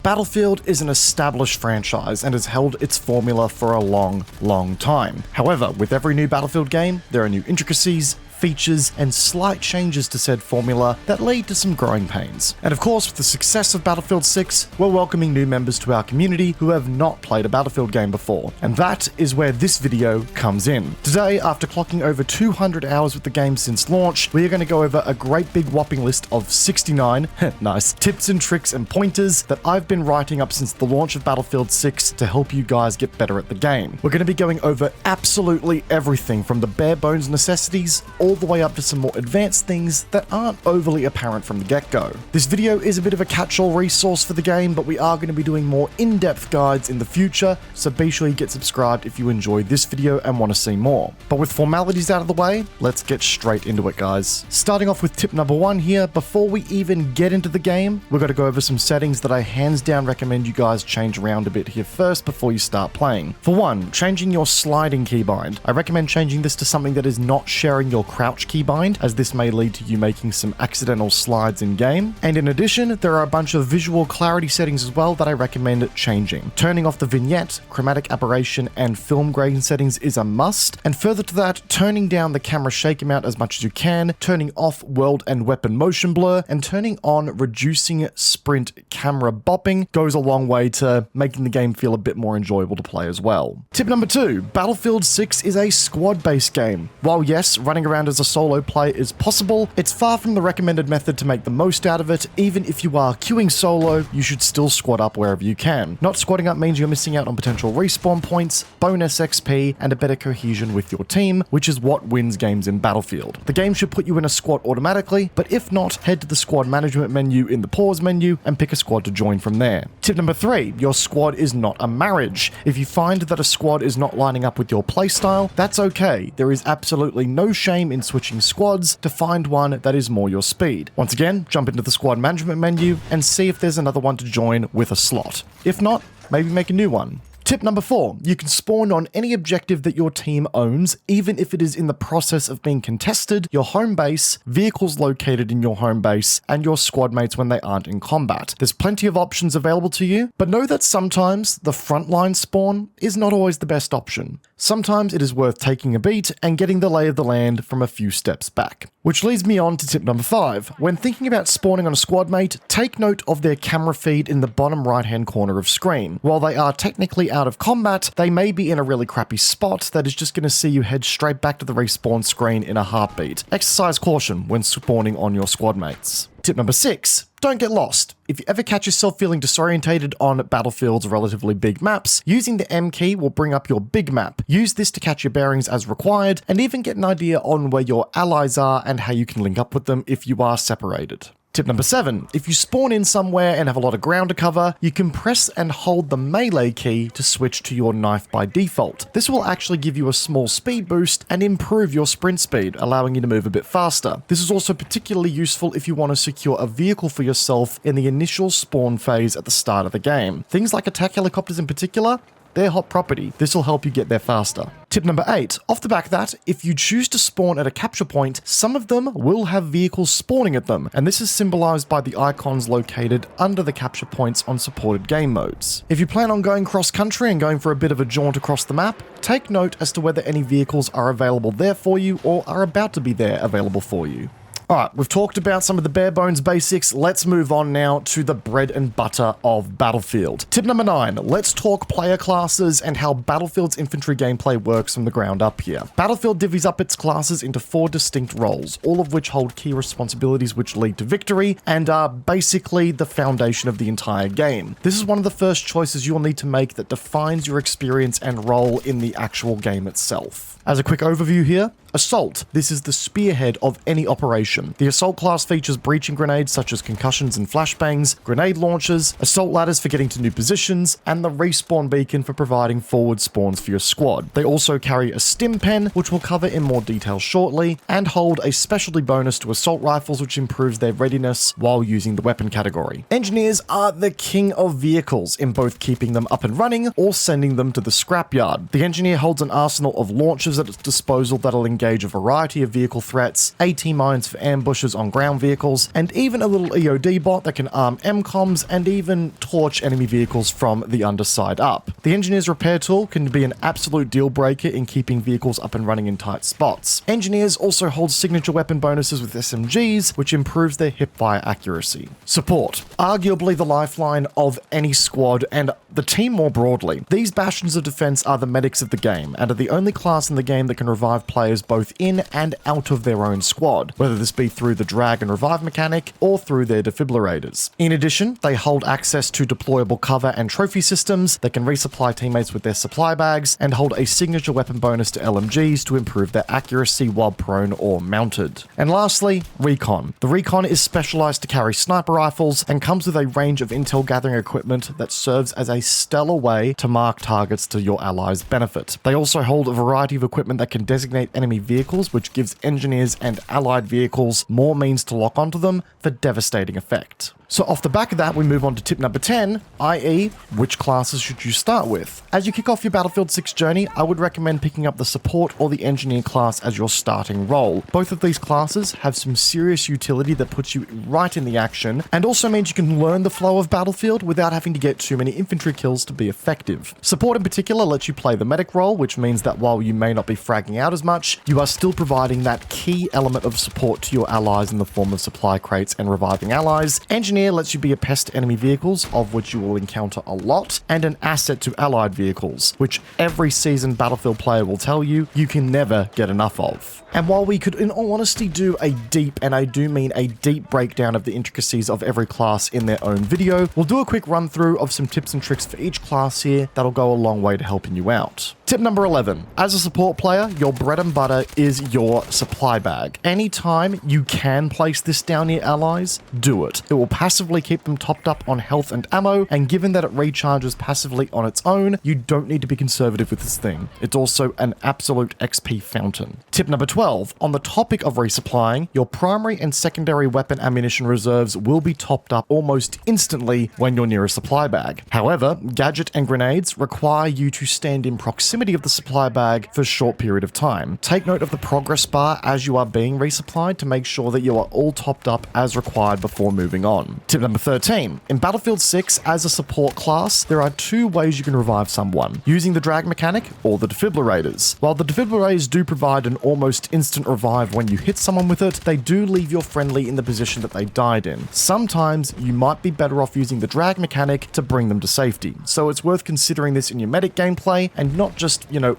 Battlefield is an established franchise and has held its formula for a long time. However, with every new Battlefield game, there are new intricacies, features, and slight changes to said formula that lead to some growing pains. And of course, with the success of Battlefield 6, we're welcoming new members to our community who have not played a Battlefield game before. And that is where this video comes in. Today, after clocking over 200 hours with the game since launch, we are going to go over a great big whopping list of 69, nice, tips and tricks and pointers that I've been writing up since the launch of Battlefield 6 to help you guys get better at the game. We're going to be going over absolutely everything from the bare bones necessities all the way up to some more advanced things that aren't overly apparent from the get-go. This video is a bit of a catch-all resource for the game, but we are going to be doing more in-depth guides in the future, so be sure you get subscribed if you enjoyed this video and want to see more. But with formalities out of the way, let's get straight into it, guys. Starting off with tip number 1 here, before we even get into the game, we're going to go over some settings that I hands down recommend you guys change around a bit here first before you start playing. For one, changing your sliding keybind. I recommend changing this to something that is not sharing your crouch keybind, as this may lead to you making some accidental slides in game. And in addition, there are a bunch of visual clarity settings as well that I recommend changing. Turning off the vignette, chromatic aberration, and film grain settings is a must. And further to that, turning down the camera shake amount as much as you can, turning off world and weapon motion blur, and turning on reducing sprint camera bopping goes a long way to making the game feel a bit more enjoyable to play as well. Tip number 2, Battlefield 6 is a squad-based game. While yes, running around as a solo play is possible, it's far from the recommended method to make the most out of it. Even if you are queuing solo, you should still squad up wherever you can. Not squadding up means you're missing out on potential respawn points, bonus XP, and a better cohesion with your team, which is what wins games in Battlefield. The game should put you in a squad automatically, but if not, head to the squad management menu in the pause menu and pick a squad to join from there. Tip number 3, your squad is not a marriage. If you find that a squad is not lining up with your playstyle, that's okay. There is absolutely no shame in switching squads to find one that is more your speed. Once again, jump into the squad management menu and see if there's another one to join with a slot. If not, maybe make a new one. Tip number 4, you can spawn on any objective that your team owns, even if it is in the process of being contested, your home base, vehicles located in your home base, and your squad mates when they aren't in combat. There's plenty of options available to you, but know that sometimes the frontline spawn is not always the best option. Sometimes it is worth taking a beat and getting the lay of the land from a few steps back. Which leads me on to tip number 5. When thinking about spawning on a squad mate, take note of their camera feed in the bottom right hand corner of screen. While they are technically out of combat, they may be in a really crappy spot that is just going to see you head straight back to the respawn screen in a heartbeat. Exercise caution when spawning on your squad mates. Tip number 6. Don't get lost. If you ever catch yourself feeling disorientated on Battlefield's relatively big maps, using the M key will bring up your big map. Use this to catch your bearings as required, and even get an idea on where your allies are and how you can link up with them if you are separated. Tip number 7, if you spawn in somewhere and have a lot of ground to cover, you can press and hold the melee key to switch to your knife by default. This will actually give you a small speed boost and improve your sprint speed, allowing you to move a bit faster. This is also particularly useful if you want to secure a vehicle for yourself in the initial spawn phase at the start of the game. Things like attack helicopters in particular, they're hot property. This will help you get there faster. Tip number 8. Off the back of that, if you choose to spawn at a capture point, some of them will have vehicles spawning at them, and this is symbolized by the icons located under the capture points on supported game modes. If you plan on going cross-country and going for a bit of a jaunt across the map, take note as to whether any vehicles are available there for you or are about to be there available for you. Alright, we've talked about some of the bare bones basics. Let's move on now to the bread and butter of Battlefield. Tip number 9, let's talk player classes and how Battlefield's infantry gameplay works from the ground up here. Battlefield divvies up its classes into 4 distinct roles, all of which hold key responsibilities which lead to victory and are basically the foundation of the entire game. This is one of the first choices you'll need to make that defines your experience and role in the actual game itself. As a quick overview here, Assault. This is the spearhead of any operation. The Assault class features breaching grenades such as concussions and flashbangs, grenade launchers, assault ladders for getting to new positions, and the respawn beacon for providing forward spawns for your squad. They also carry a stim pen, which we'll cover in more detail shortly, and hold a specialty bonus to assault rifles which improves their readiness while using the weapon category. Engineers are the king of vehicles in both keeping them up and running or sending them to the scrapyard. The engineer holds an arsenal of launchers at its disposal that'll engage a variety of vehicle threats, AT mines for ambushes on ground vehicles, and even a little EOD bot that can arm MCOMs and even torch enemy vehicles from the underside up. The Engineer's repair tool can be an absolute deal breaker in keeping vehicles up and running in tight spots. Engineers also hold signature weapon bonuses with SMGs, which improves their hipfire accuracy. Support, arguably the lifeline of any squad and the team more broadly. These bastions of defense are the medics of the game and are the only class in the game that can revive players both in and out of their own squad, whether this be through the drag and revive mechanic or through their defibrillators. In addition, they hold access to deployable cover and trophy systems that can resupply teammates with their supply bags and hold a signature weapon bonus to LMGs to improve their accuracy while prone or mounted. And lastly, Recon. The Recon is specialized to carry sniper rifles and comes with a range of intel gathering equipment that serves as a stellar way to mark targets to your allies' benefit. They also hold a variety of equipment that can designate enemy vehicles, which gives engineers and allied vehicles more means to lock onto them for devastating effect. So off the back of that, we move on to tip number 10, i.e. which classes should you start with? As you kick off your Battlefield 6 journey, I would recommend picking up the support or the engineer class as your starting role. Both of these classes have some serious utility that puts you right in the action and also means you can learn the flow of Battlefield without having to get too many infantry kills to be effective. Support in particular lets you play the medic role, which means that while you may not be fragging out as much, you are still providing that key element of support to your allies in the form of supply crates and reviving allies. Engineer lets you be a pest to enemy vehicles, of which you will encounter a lot, and an asset to allied vehicles, which every seasoned Battlefield player will tell you you can never get enough of. And while we could in all honesty do a deep, and I do mean a deep breakdown of the intricacies of every class in their own video, we'll do a quick run through of some tips and tricks for each class here that'll go a long way to helping you out. Tip number 11. As a support player, your bread and butter is your supply bag. Anytime you can place this down your allies, do it. It will passively keep them topped up on health and ammo, and given that it recharges passively on its own, you don't need to be conservative with this thing. It's also an absolute XP fountain. Tip number 12. On the topic of resupplying, your primary and secondary weapon ammunition reserves will be topped up almost instantly when you're near a supply bag. However, gadget and grenades require you to stand in proximity of the supply bag for a short period of time. Take note of the progress bar as you are being resupplied to make sure that you are all topped up as required before moving on. Tip number 13. In Battlefield 6, as a support class, there are two ways you can revive someone, using the drag mechanic or the defibrillators. While the defibrillators do provide an almost instant revive when you hit someone with it, they do leave your friendly in the position that they died in. Sometimes you might be better off using the drag mechanic to bring them to safety, so it's worth considering this in your medic gameplay and not just,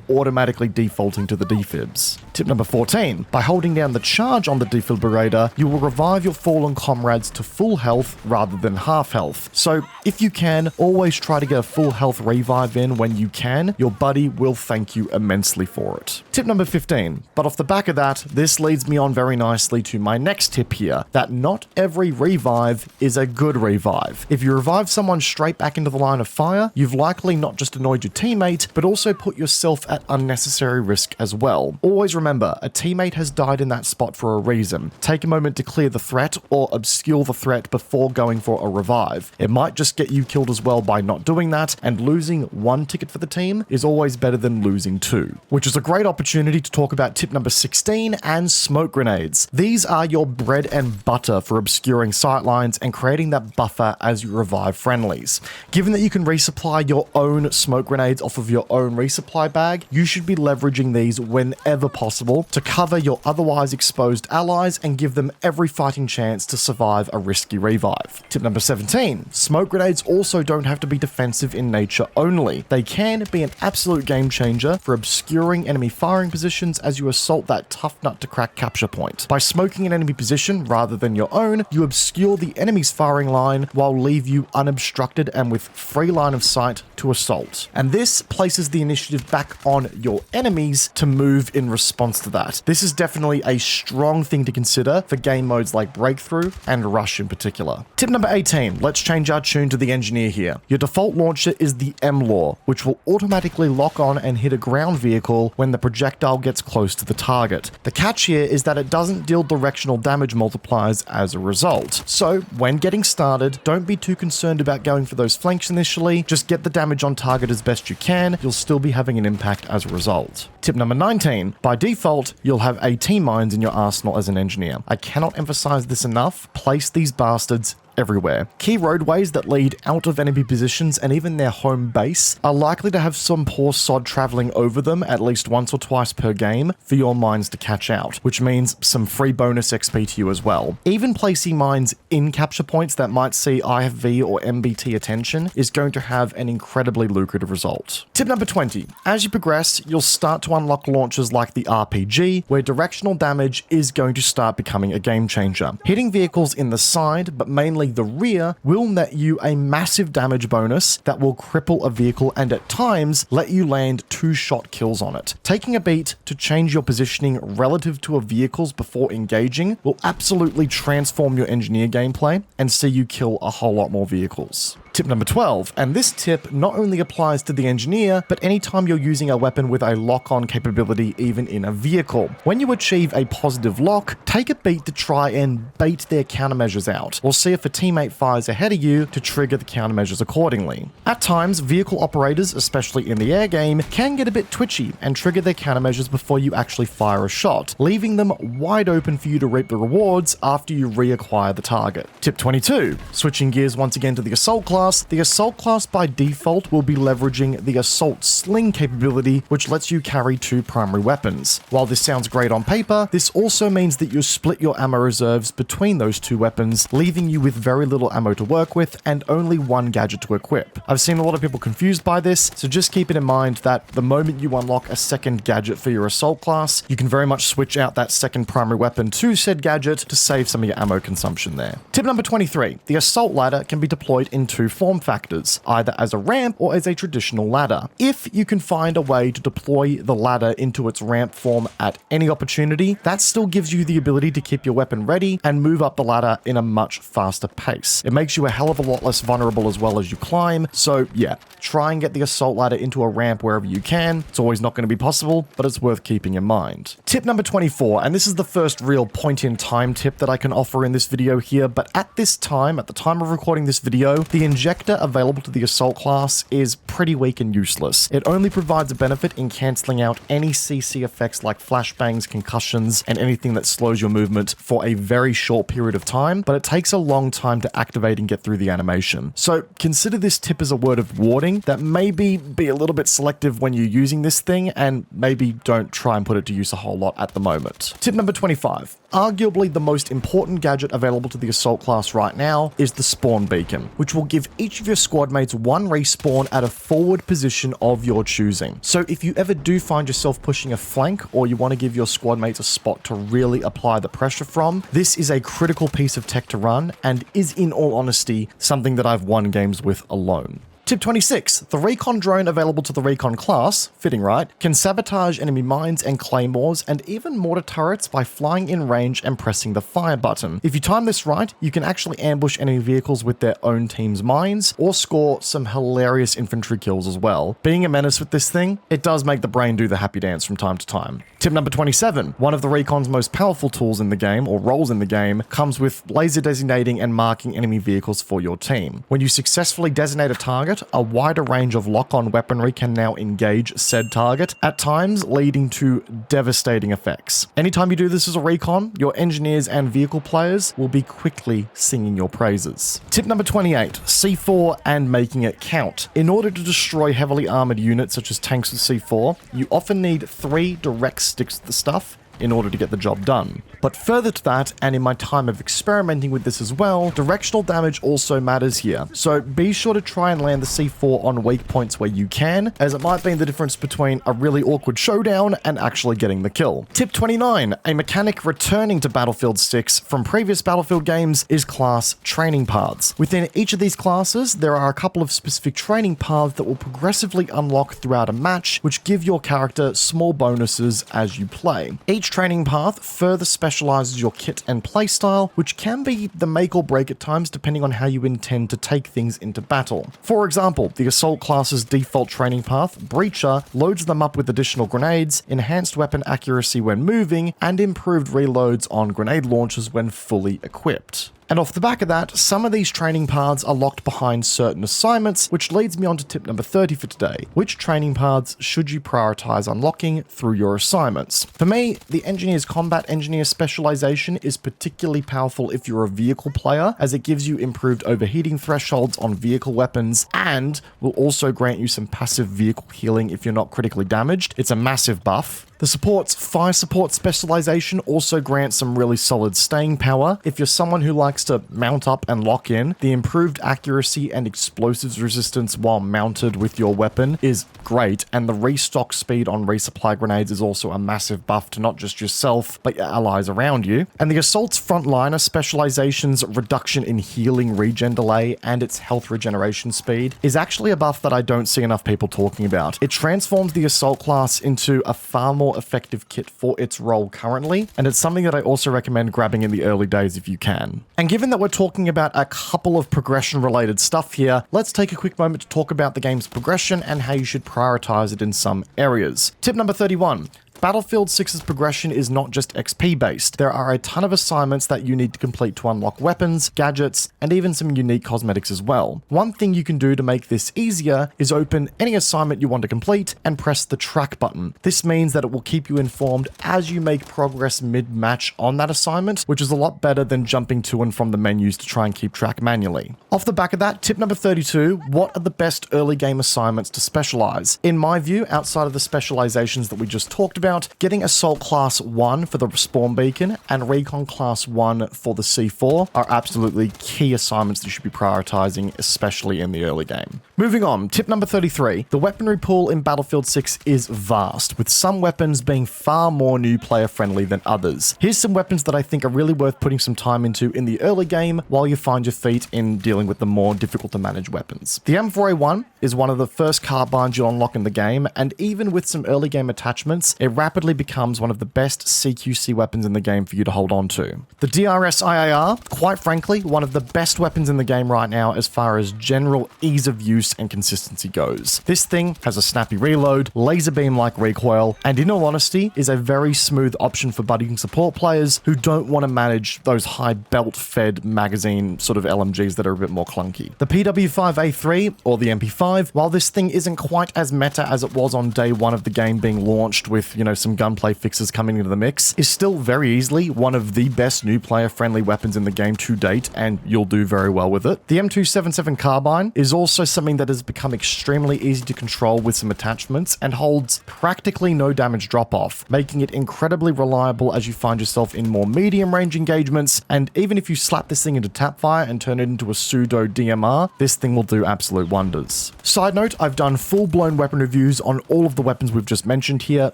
automatically defaulting to the defibs. Tip number 14. By holding down the charge on the defibrillator, you will revive your fallen comrades to full health rather than half health. So if you can, always try to get a full health revive in when you can. Your buddy will thank you immensely for it. Tip number 15. But off the back of that, this leads me on very nicely to my next tip here, that not every revive is a good revive. If you revive someone straight back into the line of fire, you've likely not just annoyed your teammate, but also put yourself at unnecessary risk as well. Always remember, a teammate has died in that spot for a reason. Take a moment to clear the threat or obscure the threat before going for a revive. It might just get you killed as well by not doing that, and losing one ticket for the team is always better than losing two. Which is a great opportunity to talk about tip number 16 and smoke grenades. These are your bread and butter for obscuring sightlines and creating that buffer as you revive friendlies. Given that you can resupply your own smoke grenades off of your own resupply bag, you should be leveraging these whenever possible to cover your otherwise exposed allies and give them every fighting chance to survive a risky revive. Tip number 17. Smoke grenades also don't have to be defensive in nature only. They can be an absolute game changer for obscuring enemy firing positions as you assault that tough nut to crack capture point. By smoking an enemy position rather than your own, you obscure the enemy's firing line while leave you unobstructed and with free line of sight to assault. And this places the initiative back on your enemies to move in response to that. This is definitely a strong thing to consider for game modes like Breakthrough and Rush in particular. formula. Tip number 18, let's change our tune to the engineer here. Your default launcher is the M-Law, which will automatically lock on and hit a ground vehicle when the projectile gets close to the target. The catch here is that it doesn't deal directional damage multipliers as a result. So when getting started, don't be too concerned about going for those flanks initially, just get the damage on target as best you can, you'll still be having an impact as a result. Tip number 19, by default, you'll have AT mines in your arsenal as an engineer. I cannot emphasize this enough, place these bastards everywhere. Key roadways that lead out of enemy positions and even their home base are likely to have some poor sod traveling over them at least once or twice per game for your mines to catch out, which means some free bonus XP to you as well. Even placing mines in capture points that might see IFV or MBT attention is going to have an incredibly lucrative result. Tip number 20, as you progress, you'll start to unlock launches like the RPG, where directional damage is going to start becoming a game changer. Hitting vehicles in the side, but mainly the rear, will net you a massive damage bonus that will cripple a vehicle and at times let you land 2-shot kills on it. Taking a beat to change your positioning relative to a vehicle's before engaging will absolutely transform your engineer gameplay and see you kill a whole lot more vehicles. Tip number 12, and this tip not only applies to the engineer, but anytime you're using a weapon with a lock-on capability even in a vehicle. When you achieve a positive lock, take a beat to try and bait their countermeasures out, or see if a teammate fires ahead of you to trigger the countermeasures accordingly. At times, vehicle operators, especially in the air game, can get a bit twitchy and trigger their countermeasures before you actually fire a shot, leaving them wide open for you to reap the rewards after you reacquire the target. Tip 22, switching gears once again to the assault class. The assault class by default will be leveraging the assault sling capability, which lets you carry 2 primary weapons. While this sounds great on paper, this also means that you split your ammo reserves between those 2 weapons, leaving you with very little ammo to work with and only 1 gadget to equip. I've seen a lot of people confused by this, so just keep it in mind that the moment you unlock a second gadget for your assault class, you can very much switch out that second primary weapon to said gadget to save some of your ammo consumption there. Tip number 23, the assault ladder can be deployed in 2 form factors, either as a ramp or as a traditional ladder. If you can find a way to deploy the ladder into its ramp form at any opportunity, that still gives you the ability to keep your weapon ready and move up the ladder in a much faster pace. It makes you a hell of a lot less vulnerable as well as you climb, so yeah, try and get the assault ladder into a ramp wherever you can. It's always not going to be possible, but it's worth keeping in mind. Tip number 24, and this is the first real point in time tip that I can offer in this video here, but at the time of recording this video, the injector available to the assault class is pretty weak and useless. It only provides a benefit in cancelling out any CC effects like flashbangs, concussions, and anything that slows your movement for a very short period of time, but it takes a long time to activate and get through the animation. So consider this tip as a word of warning that maybe be a little bit selective when you're using this thing, and maybe don't try and put it to use a whole lot at the moment. Tip number 25. Arguably the most important gadget available to the assault class right now is the spawn beacon, which will give each of your squad mates 1 respawn at a forward position of your choosing. So if you ever do find yourself pushing a flank, or you want to give your squad mates a spot to really apply the pressure from, this is a critical piece of tech to run, and is in all honesty something that I've won games with alone. Tip 26. The Recon drone available to the Recon class, fitting right, can sabotage enemy mines and claymores and even mortar turrets by flying in range and pressing the fire button. If you time this right, you can actually ambush enemy vehicles with their own team's mines, or score some hilarious infantry kills as well. Being a menace with this thing, it does make the brain do the happy dance from time to time. Tip number 27. One of the Recon's most powerful tools in the game, or roles in the game, comes with laser designating and marking enemy vehicles for your team. When you successfully designate a target, a wider range of lock-on weaponry can now engage said target, at times leading to devastating effects. Anytime you do this as a Recon, your engineers and vehicle players will be quickly singing your praises. Tip number 28, C4 and making it count. In order to destroy heavily armored units such as tanks with C4, you often need 3 direct sticks to the stuff in order to get the job done. But further to that, and in my time of experimenting with this as well, directional damage also matters here. So be sure to try and land the C4 on weak points where you can, as it might be the difference between a really awkward showdown and actually getting the kill. Tip 29, a mechanic returning to Battlefield 6 from previous Battlefield games is class training paths. Within each of these classes, there are a couple of specific training paths that will progressively unlock throughout a match, which give your character small bonuses as you play. Each Each training path further specializes your kit and playstyle, which can be the make or break at times depending on how you intend to take things into battle. For example, the Assault class's default training path, Breacher, loads them up with additional grenades, enhanced weapon accuracy when moving, and improved reloads on grenade launchers when fully equipped. And off the back of that, some of these training paths are locked behind certain assignments, which leads me on to tip number 30 for today. Which training paths should you prioritize unlocking through your assignments? For me, the Engineer's Combat Engineer specialization is particularly powerful if you're a vehicle player, as it gives you improved overheating thresholds on vehicle weapons and will also grant you some passive vehicle healing if you're not critically damaged. It's a massive buff. The support's Fire Support specialization also grants some really solid staying power. If you're someone who likes to mount up and lock in, the improved accuracy and explosives resistance while mounted with your weapon is great, and the restock speed on resupply grenades is also a massive buff to not just yourself, but your allies around you. And the Assault's Frontliner specialization's reduction in healing regen delay and its health regeneration speed is actually a buff that I don't see enough people talking about. It transforms the Assault class into a far more effective kit for its role currently, and it's something that I also recommend grabbing in the early days if you can. And given that we're talking about a couple of progression related stuff here, let's take a quick moment to talk about the game's progression and how you should prioritize it in some areas. Tip number 31. Battlefield 6's progression is not just XP based. There are a ton of assignments that you need to complete to unlock weapons, gadgets, and even some unique cosmetics as well. One thing you can do to make this easier is open any assignment you want to complete and press the track button. This means that it will keep you informed as you make progress mid-match on that assignment, which is a lot better than jumping to and from the menus to try and keep track manually. Off the back of that, tip number 32, what are the best early game assignments to specialize? In my view, outside of the specializations that we just talked about, getting Assault Class 1 for the Spawn Beacon and Recon Class 1 for the C4 are absolutely key assignments that you should be prioritizing, especially in the early game. Moving on, tip number 33. The weaponry pool in Battlefield 6 is vast, with some weapons being far more new player friendly than others. Here's some weapons that I think are really worth putting some time into in the early game while you find your feet in dealing with the more difficult to manage weapons. The M4A1 is one of the first carbines you'll unlock in the game, and even with some early game attachments, it rapidly becomes one of the best CQC weapons in the game for you to hold on to. The DRS IAR, quite frankly, one of the best weapons in the game right now as far as general ease of use and consistency goes. This thing has a snappy reload, laser beam-like recoil, and in all honesty, is a very smooth option for budding support players who don't want to manage those high belt-fed magazine sort of LMGs that are a bit more clunky. The PW5A3, or the MP5, while this thing isn't quite as meta as it was on day one of the game being launched with, some Gunplay fixes coming into the mix, is still very easily one of the best new player-friendly weapons in the game to date, and you'll do very well with it. The M277 carbine is also something that has become extremely easy to control with some attachments and holds practically no damage drop-off, making it incredibly reliable as you find yourself in more medium-range engagements, and even if you slap this thing into tapfire and turn it into a pseudo DMR, this thing will do absolute wonders. Side note, I've done full-blown weapon reviews on all of the weapons we've just mentioned here,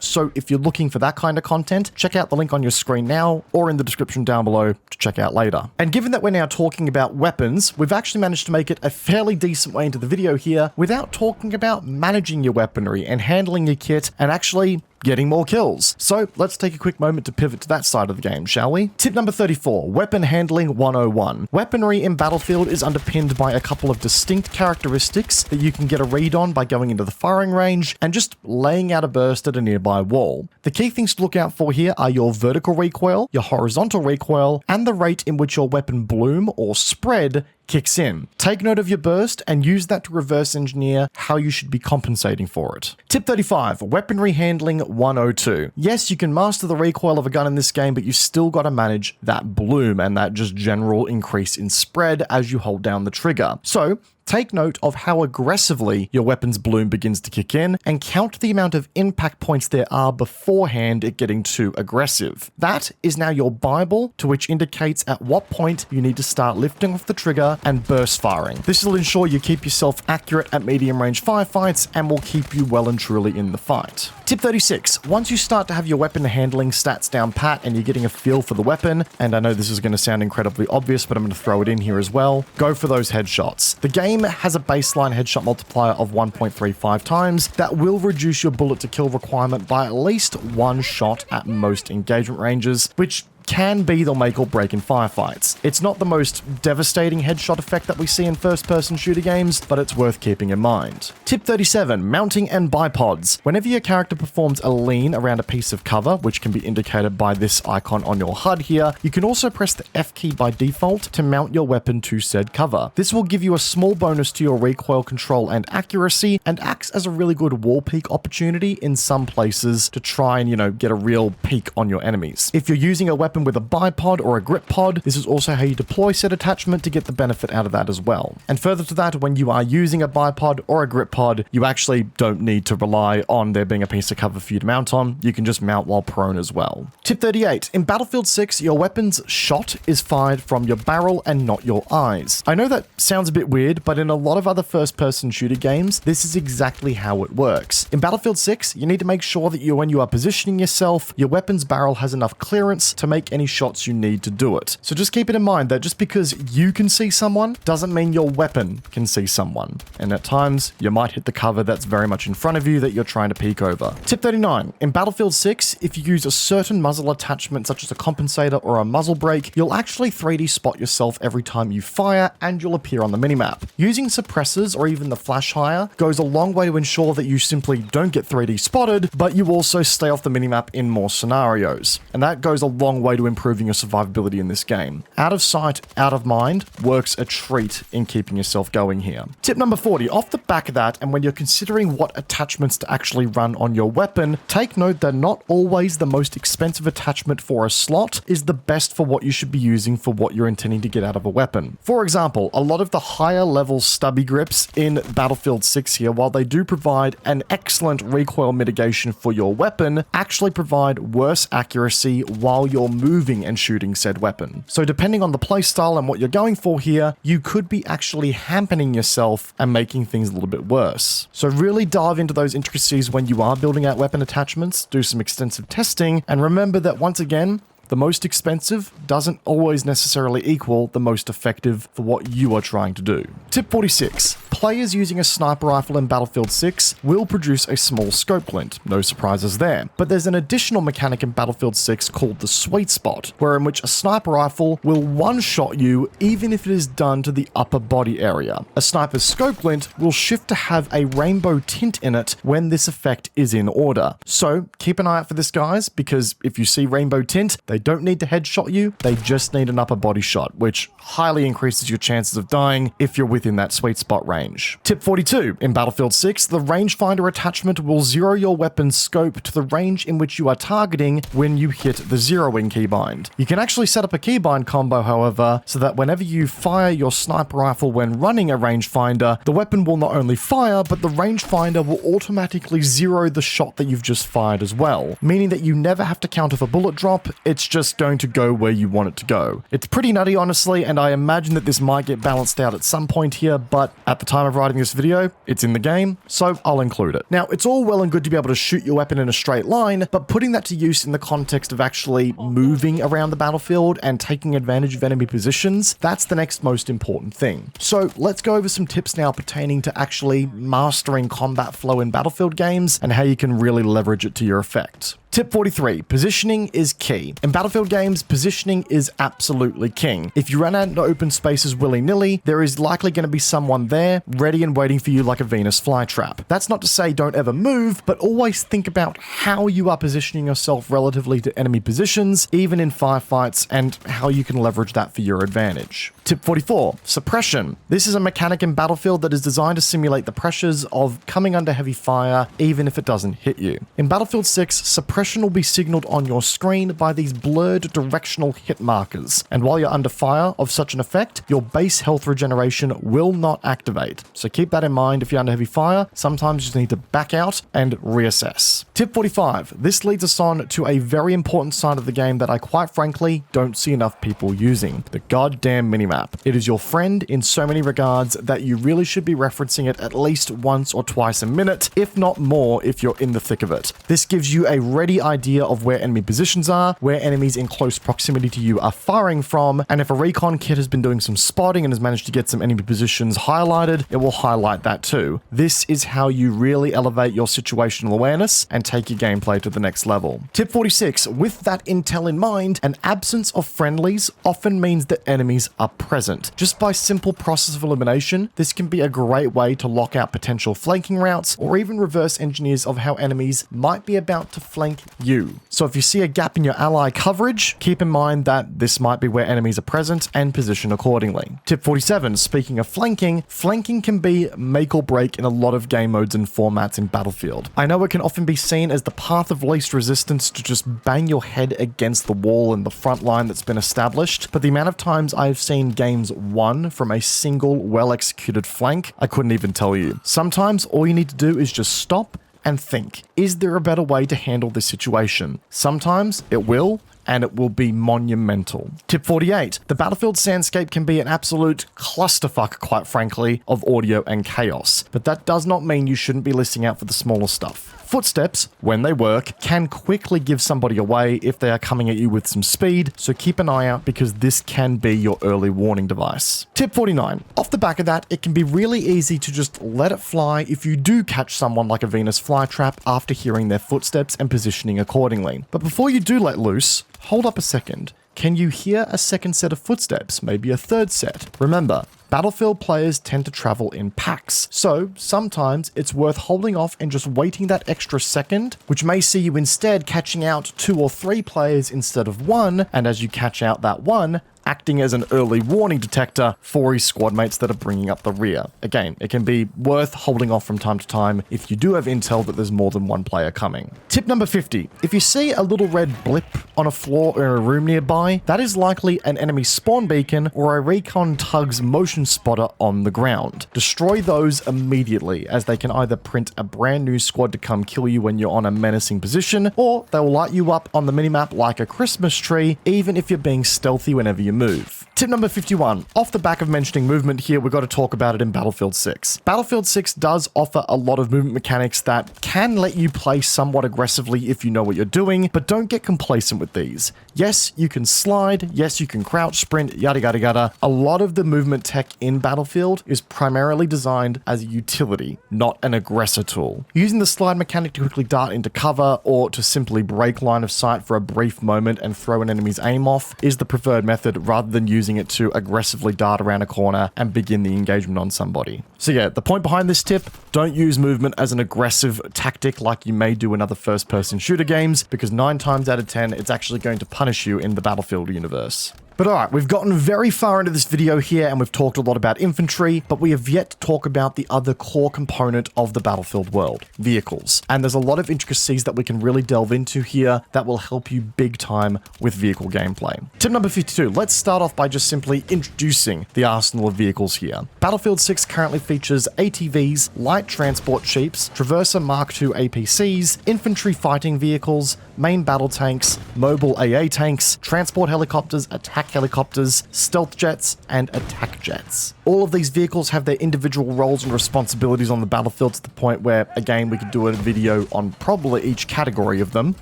so if you're looking for that kind of content, check out the link on your screen now or in the description down below to check out later. And given that we're now talking about weapons, we've actually managed to make it a fairly decent way into the video here without talking about managing your weaponry and handling your kit and actually getting more kills. So let's take a quick moment to pivot to that side of the game, shall we? Tip number 34, Weapon Handling 101. Weaponry in Battlefield is underpinned by a couple of distinct characteristics that you can get a read on by going into the firing range and just laying out a burst at a nearby wall. The key things to look out for here are your vertical recoil, your horizontal recoil, and the rate in which your weapon bloom or spread kicks in. Take note of your burst and use that to reverse engineer how you should be compensating for it. Tip 35, Weaponry Handling 102. Yes, you can master the recoil of a gun in this game, but you still got to manage that bloom and that just general increase in spread as you hold down the trigger. So take note of how aggressively your weapon's bloom begins to kick in and count the amount of impact points there are beforehand it getting too aggressive. That is now your Bible to which indicates at what point you need to start lifting off the trigger and burst firing. This will ensure you keep yourself accurate at medium range firefights and will keep you well and truly in the fight. Tip 36. Once you start to have your weapon handling stats down pat and you're getting a feel for the weapon, and I know this is going to sound incredibly obvious, but I'm going to throw it in here as well, go for those headshots. The game game has a baseline headshot multiplier of 1.35 times that will reduce your bullet to kill requirement by at least one shot at most engagement ranges, which can be the make or break in firefights. It's not the most devastating headshot effect that we see in first-person shooter games, but it's worth keeping in mind. Tip 37, mounting and bipods. Whenever your character performs a lean around a piece of cover, which can be indicated by this icon on your HUD here, you can also press the F key by default to mount your weapon to said cover. This will give you a small bonus to your recoil control and accuracy, and acts as a really good wall peek opportunity in some places to try and, get a real peek on your enemies. If you're using a weapon with a bipod or a grip pod, this is also how you deploy said attachment to get the benefit out of that as well. And further to that, when you are using a bipod or a grip pod, you actually don't need to rely on there being a piece of cover for you to mount on. You can just mount while prone as well. Tip 38. In Battlefield 6, your weapon's shot is fired from your barrel and not your eyes. I know that sounds a bit weird, but in a lot of other first-person shooter games, this is exactly how it works. In Battlefield 6, you need to make sure that when you are positioning yourself, your weapon's barrel has enough clearance to make any shots you need to do it. So just keep it in mind that just because you can see someone doesn't mean your weapon can see someone. And at times, you might hit the cover that's very much in front of you that you're trying to peek over. Tip 39. In Battlefield 6, if you use a certain muzzle attachment such as a compensator or a muzzle brake, you'll actually 3D spot yourself every time you fire and you'll appear on the minimap. Using suppressors or even the flash hire goes a long way to ensure that you simply don't get 3D spotted, but you also stay off the minimap in more scenarios. And that goes a long way to improving your survivability in this game. Out of sight, out of mind works a treat in keeping yourself going here. Tip number 40. Off the back of that, and when you're considering what attachments to actually run on your weapon, take note that not always the most expensive attachment for a slot is the best for what you should be using for what you're intending to get out of a weapon. For example, a lot of the higher level stubby grips in Battlefield 6 here, while they do provide an excellent recoil mitigation for your weapon, actually provide worse accuracy while you're moving and shooting said weapon. So depending on the playstyle and what you're going for here, you could be actually hampering yourself and making things a little bit worse. So really dive into those intricacies when you are building out weapon attachments, do some extensive testing, and remember that once again, the most expensive doesn't always necessarily equal the most effective for what you are trying to do. Tip 46. Players using a sniper rifle in Battlefield 6 will produce a small scope glint. No surprises there. But there's an additional mechanic in Battlefield 6 called the sweet spot, in which a sniper rifle will one-shot you even if it is done to the upper body area. A sniper's scope glint will shift to have a rainbow tint in it when this effect is in order. So keep an eye out for this, guys, because if you see rainbow tint, they don't need to headshot you, they just need an upper body shot, which highly increases your chances of dying if you're within that sweet spot range. Tip 42. In Battlefield 6, the rangefinder attachment will zero your weapon's scope to the range in which you are targeting when you hit the zeroing keybind. You can actually set up a keybind combo, however, so that whenever you fire your sniper rifle when running a rangefinder, the weapon will not only fire, but the rangefinder will automatically zero the shot that you've just fired as well, meaning that you never have to counter for bullet drop, it's just going to go where you want it to go. It's pretty nutty, honestly, and I imagine that this might get balanced out at some point here, but at the time of writing this video, it's in the game, so I'll include it. Now, it's all well and good to be able to shoot your weapon in a straight line, but putting that to use in the context of actually moving around the battlefield and taking advantage of enemy positions, that's the next most important thing. So let's go over some tips now pertaining to actually mastering combat flow in Battlefield games and how you can really leverage it to your effect. Tip 43. Positioning is key. In Battlefield games, positioning is absolutely king. If you run out into open spaces willy-nilly, there is likely going to be someone there, ready and waiting for you like a Venus flytrap. That's not to say don't ever move, but always think about how you are positioning yourself relatively to enemy positions, even in firefights, and how you can leverage that for your advantage. Tip 44. Suppression. This is a mechanic in Battlefield that is designed to simulate the pressures of coming under heavy fire, even if it doesn't hit you. In Battlefield 6, suppression will be signaled on your screen by these blurred directional hit markers, and while you're under fire of such an effect, your base health regeneration will not activate. So keep that in mind if you're under heavy fire. Sometimes you just need to back out and reassess. Tip 45. This leads us on to a very important side of the game that I quite frankly don't see enough people using: the goddamn minimap. It is your friend in so many regards that you really should be referencing it at least once or twice a minute, if not more if you're in the thick of it. This gives you a ready ready idea of where enemy positions are, where enemies in close proximity to you are firing from, and if a recon kit has been doing some spotting and has managed to get some enemy positions highlighted, it will highlight that too. This is how you really elevate your situational awareness and take your gameplay to the next level. Tip 46, with that intel in mind, an absence of friendlies often means that enemies are present. Just by simple process of elimination, this can be a great way to lock out potential flanking routes or even reverse engineers of how enemies might be about to flank you. So if you see a gap in your ally coverage, keep in mind that this might be where enemies are present and position accordingly. Tip 47, speaking of flanking, flanking can be make or break in a lot of game modes and formats in Battlefield. I know it can often be seen as the path of least resistance to just bang your head against the wall in the front line that's been established, but the amount of times I've seen games won from a single well-executed flank, I couldn't even tell you. Sometimes all you need to do is just stop and think, is there a better way to handle this situation? Sometimes it will, and it will be monumental. Tip 48, the Battlefield Sandscape can be an absolute clusterfuck, quite frankly, of audio and chaos, but that does not mean you shouldn't be listening out for the smaller stuff. Footsteps, when they work, can quickly give somebody away if they are coming at you with some speed, so keep an eye out because this can be your early warning device. Tip 49, off the back of that, it can be really easy to just let it fly if you do catch someone like a Venus flytrap after hearing their footsteps and positioning accordingly. But before you do let loose, hold up a second. Can you hear a second set of footsteps? Maybe a third set? Remember, Battlefield players tend to travel in packs, so sometimes it's worth holding off and just waiting that extra second, which may see you instead catching out 2 or 3 players instead of 1, and as you catch out that 1, acting as an early warning detector for his squad mates that are bringing up the rear. Again, it can be worth holding off from time to time if you do have intel that there's more than one player coming. Tip number 50, if you see a little red blip on a floor or a room nearby, that is likely an enemy spawn beacon or a Recon Tug's motion spotter on the ground. Destroy those immediately, as they can either print a brand new squad to come kill you when you're on a menacing position, or they will light you up on the minimap like a Christmas tree, even if you're being stealthy whenever you move. Tip number 51. Off the back of mentioning movement here, we've got to talk about it in Battlefield 6. Battlefield 6 does offer a lot of movement mechanics that can let you play somewhat aggressively if you know what you're doing, but don't get complacent with these. Yes, you can slide, yes, you can crouch, sprint, yada yada yada. A lot of the movement tech in Battlefield is primarily designed as a utility, not an aggressor tool. Using the slide mechanic to quickly dart into cover or to simply break line of sight for a brief moment and throw an enemy's aim off is the preferred method rather than using it to aggressively dart around a corner and begin the engagement on somebody. So yeah, the point behind this tip, don't use movement as an aggressive tactic like you may do in other first-person shooter games, because 9 times out of 10, it's actually going to punish you in the Battlefield universe. But alright, we've gotten very far into this video here and we've talked a lot about infantry, but we have yet to talk about the other core component of the Battlefield world, vehicles. And there's a lot of intricacies that we can really delve into here that will help you big time with vehicle gameplay. Tip number 52, let's start off by just simply introducing the arsenal of vehicles here. Battlefield 6 currently features ATVs, light transport jeeps, Traverser Mark II APCs, infantry fighting vehicles, main battle tanks, mobile AA tanks, transport helicopters, attack helicopters, stealth jets, and attack jets. All of these vehicles have their individual roles and responsibilities on the battlefield to the point where, again, we could do a video on probably each category of them.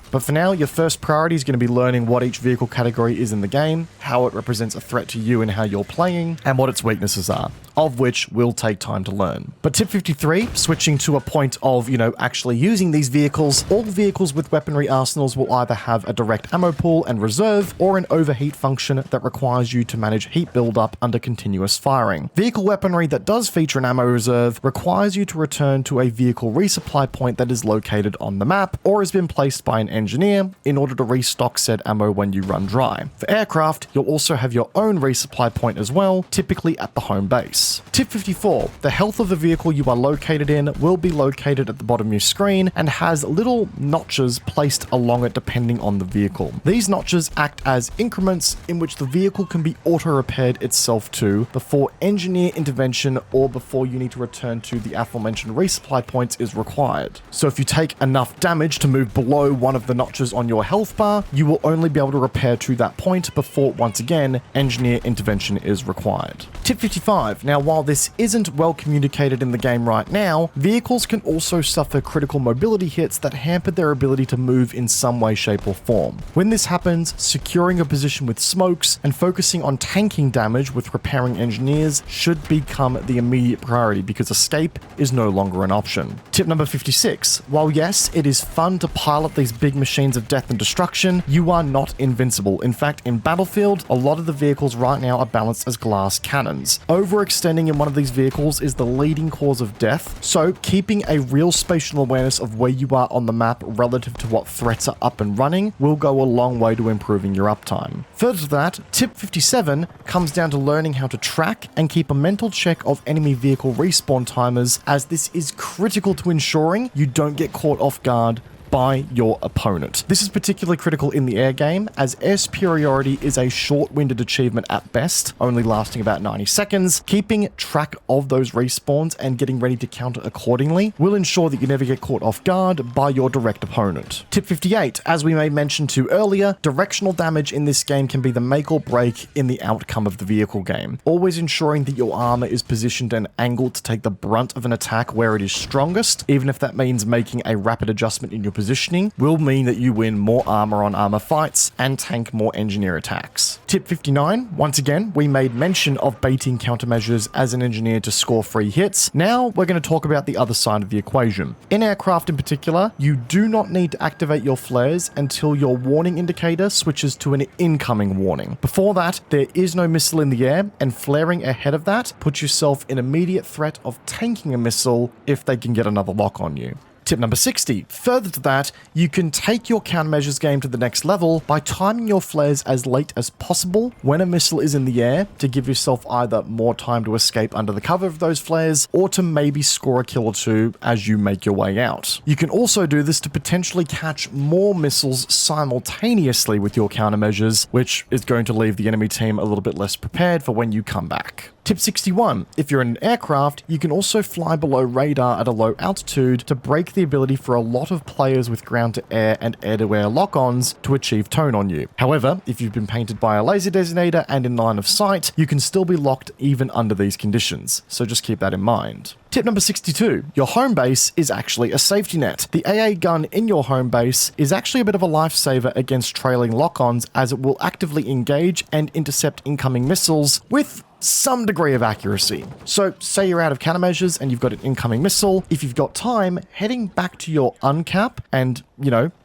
But for now, your first priority is going to be learning what each vehicle category is in the game, how it represents a threat to you and how you're playing, and what its weaknesses are, of which will take time to learn. But tip 53, switching to a point of, actually using these vehicles, all vehicles with weaponry arsenals will either have a direct ammo pool and reserve, or an overheat function that requires you to manage heat buildup under continuous firing. Vehicle weaponry that does feature an ammo reserve requires you to return to a vehicle resupply point that is located on the map, or has been placed by an engineer in order to restock said ammo when you run dry. For aircraft, you'll also have your own resupply point as well, typically at the home base. Tip 54, the health of the vehicle you are located in will be located at the bottom of your screen and has little notches placed along it depending on the vehicle. These notches act as increments in which the vehicle can be auto-repaired itself to before engineer intervention or before you need to return to the aforementioned resupply points is required. So if you take enough damage to move below one of the notches on your health bar, you will only be able to repair to that point before, once again, engineer intervention is required. Tip 55, now while this isn't well communicated in the game right now, vehicles can also suffer critical mobility hits that hamper their ability to move in some some way, shape, or form. When this happens, securing a position with smokes and focusing on tanking damage with repairing engineers should become the immediate priority because escape is no longer an option. Tip number 56. While yes, it is fun to pilot these big machines of death and destruction, you are not invincible. In fact, in Battlefield, a lot of the vehicles right now are balanced as glass cannons. Overextending in one of these vehicles is the leading cause of death, so keeping a real spatial awareness of where you are on the map relative to what threats are up and running will go a long way to improving your uptime. Further to that, tip 57 comes down to learning how to track and keep a mental check of enemy vehicle respawn timers, as this is critical to ensuring you don't get caught off guard by your opponent. This is particularly critical in the air game, as air superiority is a short-winded achievement at best, only lasting about 90 seconds. Keeping track of those respawns and getting ready to counter accordingly will ensure that you never get caught off guard by your direct opponent. Tip 58, as we made mention to earlier, directional damage in this game can be the make or break in the outcome of the vehicle game. Always ensuring that your armor is positioned and angled to take the brunt of an attack where it is strongest, even if that means making a rapid adjustment in your positioning, will mean that you win more armor on armor fights and tank more engineer attacks. Tip 59, once again, we made mention of baiting countermeasures as an engineer to score free hits. Now we're going to talk about the other side of the equation. In aircraft in particular, you do not need to activate your flares until your warning indicator switches to an incoming warning. Before that, there is no missile in the air, and flaring ahead of that puts yourself in immediate threat of tanking a missile if they can get another lock on you. Tip number 60. Further to that, you can take your countermeasures game to the next level by timing your flares as late as possible when a missile is in the air to give yourself either more time to escape under the cover of those flares or to maybe score a kill or two as you make your way out. You can also do this to potentially catch more missiles simultaneously with your countermeasures, which is going to leave the enemy team a little bit less prepared for when you come back. Tip 61. If you're in an aircraft, you can also fly below radar at a low altitude to break the ability for a lot of players with ground-to-air and air-to-air lock-ons to achieve tone on you. However, if you've been painted by a laser designator and in line of sight, you can still be locked even under these conditions, so just keep that in mind. Tip number 62. Your home base is actually a safety net. The AA gun in your home base is actually a bit of a lifesaver against trailing lock-ons, as it will actively engage and intercept incoming missiles with some degree of accuracy. So say you're out of countermeasures and you've got an incoming missile, if you've got time, heading back to your uncap and,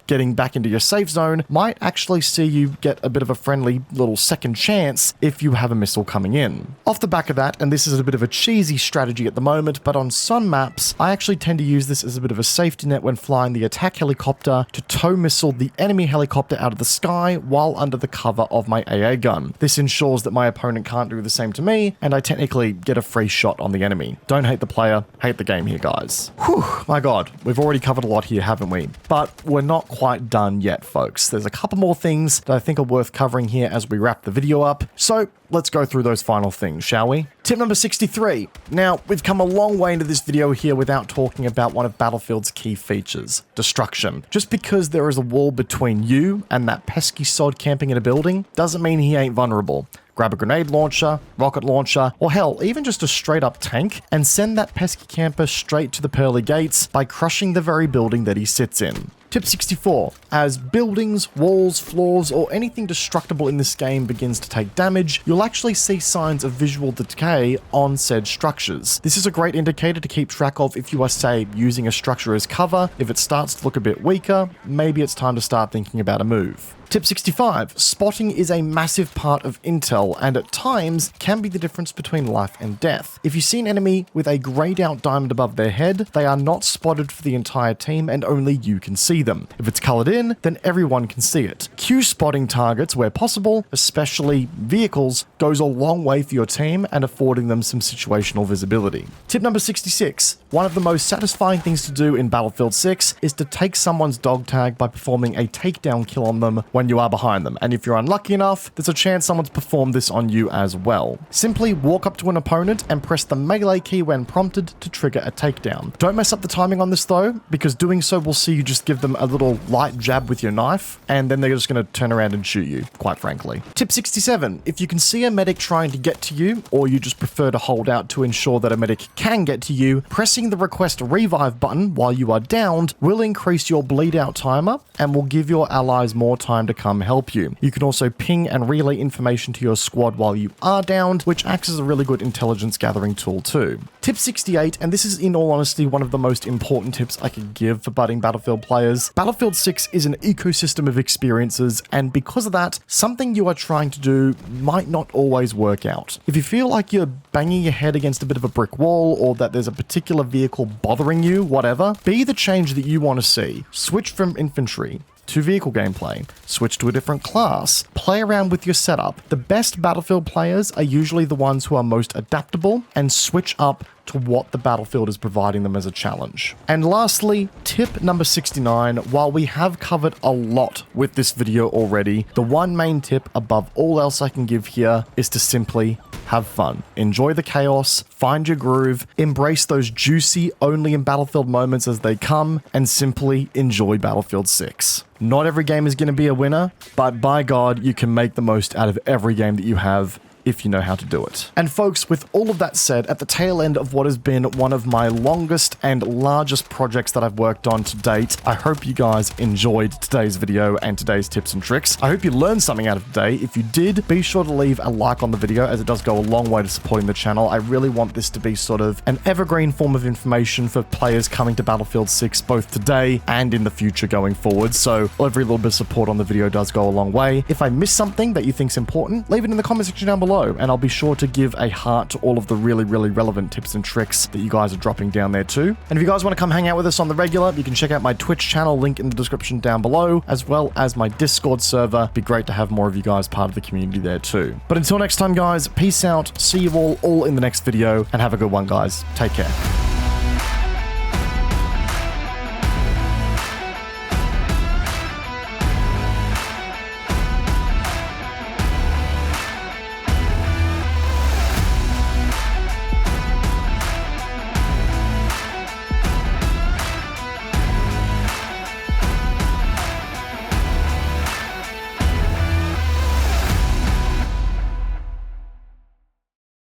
getting back into your safe zone might actually see you get a bit of a friendly little second chance if you have a missile coming in. Off the back of that, and this is a bit of a cheesy strategy at the moment, but on some maps, I actually tend to use this as a bit of a safety net when flying the attack helicopter to tow missile the enemy helicopter out of the sky while under the cover of my AA gun. This ensures that my opponent can't do the same to me, and I technically get a free shot on the enemy. Don't hate the player, hate the game here, guys. Whew, my god, we've already covered a lot here, haven't we? But we're not quite done yet, folks. There's a couple more things that I think are worth covering here as we wrap the video up. So let's go through those final things, shall we? Tip number 63. Now, we've come a long way into this video here without talking about one of Battlefield's key features, destruction. Just because there is a wall between you and that pesky sod camping in a building doesn't mean he ain't vulnerable. Grab a grenade launcher, rocket launcher, or hell, even just a straight up tank, and send that pesky camper straight to the pearly gates by crushing the very building that he sits in. Tip 64. As buildings, walls, floors, or anything destructible in this game begins to take damage, you'll actually see signs of visual decay on said structures. This is a great indicator to keep track of if you are, say, using a structure as cover. If it starts to look a bit weaker, maybe it's time to start thinking about a move. Tip 65. Spotting is a massive part of intel and at times can be the difference between life and death. If you see an enemy with a grayed out diamond above their head, they are not spotted for the entire team and only you can see them. If it's colored in, then everyone can see it. Q spotting targets where possible, especially vehicles, goes a long way for your team and affording them some situational visibility. Tip number 66. One of the most satisfying things to do in Battlefield 6 is to take someone's dog tag by performing a takedown kill on them when when you are behind them. And if you're unlucky enough, there's a chance someone's performed this on you as well. Simply walk up to an opponent and press the melee key when prompted to trigger a takedown. Don't mess up the timing on this though, because doing so will see you just give them a little light jab with your knife, and then they're just going to turn around and shoot you, quite frankly. Tip 67. If you can see a medic trying to get to you, or you just prefer to hold out to ensure that a medic can get to you, pressing the request revive button while you are downed will increase your bleed out timer and will give your allies more time to come help you. You can also ping and relay information to your squad while you are downed, which acts as a really good intelligence gathering tool too. Tip 68, and this is in all honesty one of the most important tips I could give for budding Battlefield players. Battlefield 6 is an ecosystem of experiences, and because of that, something you are trying to do might not always work out. If you feel like you're banging your head against a bit of a brick wall, or that there's a particular vehicle bothering you, whatever, be the change that you want to see. Switch from infantry to vehicle gameplay, switch to a different class, play around with your setup. The best Battlefield players are usually the ones who are most adaptable and switch up to what the Battlefield is providing them as a challenge. And lastly, tip number 69, while we have covered a lot with this video already, the one main tip above all else I can give here is to simply have fun. Enjoy the chaos, find your groove, embrace those juicy only in Battlefield moments as they come, and simply enjoy Battlefield 6. Not every game is going to be a winner, but by God, you can make the most out of every game that you have if you know how to do it. And folks, with all of that said, at the tail end of what has been one of my longest and largest projects that I've worked on to date, I hope you guys enjoyed today's video and today's tips and tricks. I hope you learned something out of today. If you did, be sure to leave a like on the video, as it does go a long way to supporting the channel. I really want this to be sort of an evergreen form of information for players coming to Battlefield 6 both today and in the future going forward, so every little bit of support on the video does go a long way. If I missed something that you think's important, leave it in the comment section down below, and I'll be sure to give a heart to all of the really relevant tips and tricks that you guys are dropping down there too. And if you guys want to come hang out with us on the regular, you can check out my Twitch channel, link in the description down below, as well as my Discord server. It'd be great to have more of you guys part of the community there too. But until next time guys, peace out, see you all in the next video, and have a good one guys. Take care.